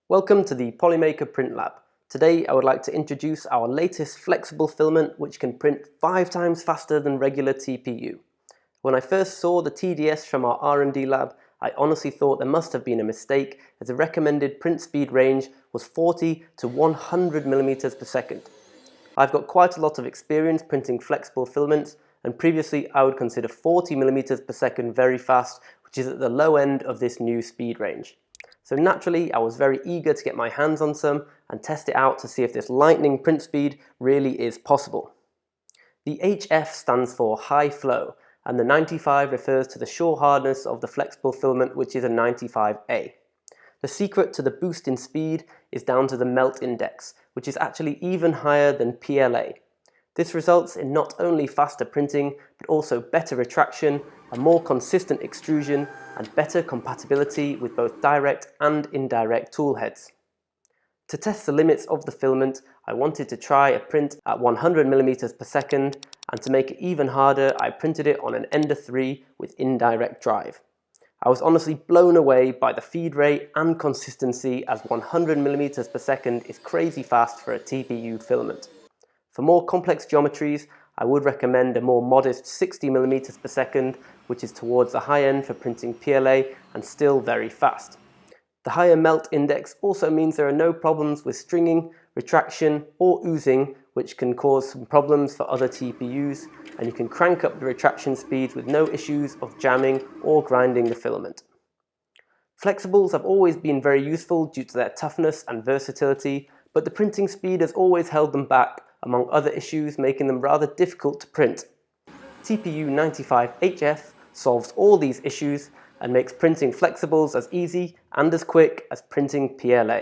Welcome to the Polymaker Print Lab. Today I would like to introduce our latest flexible filament which can print 5 times faster than regular TPU. When I first saw the TDS from our R&D lab, I honestly thought there must have been a mistake as the recommended print speed range was 40 to 100 millimeters per second. I've got quite a lot of experience printing flexible filaments, and previously I would consider 40 millimeters per second very fast, which is at the low end of this new speed range. So naturally, I was very eager to get my hands on some and test it out to see if this lightning print speed really is possible. The HF stands for high flow, and the 95 refers to the shore hardness of the flexible filament, which is a 95A. The secret to the boost in speed is down to the melt index, which is actually even higher than PLA. This results in not only faster printing, but also better retraction, a more consistent extrusion, and better compatibility with both direct and indirect tool heads. To test the limits of the filament, I wanted to try a print at 100 millimeters per second, and to make it even harder, I printed it on an Ender 3 with indirect drive. I was honestly blown away by the feed rate and consistency, as 100 millimeters per second is crazy fast for a TPU filament. For more complex geometries, I would recommend a more modest 60 millimeters per second, which is towards the high end for printing PLA and still very fast. The higher melt index also means there are no problems with stringing, retraction or oozing, which can cause some problems for other TPUs, and you can crank up the retraction speeds with no issues of jamming or grinding the filament. Flexibles have always been very useful due to their toughness and versatility, but the printing speed has always held them back, among other issues making them rather difficult to print. TPU95-HF solves all these issues and makes printing flexibles as easy and as quick as printing PLA.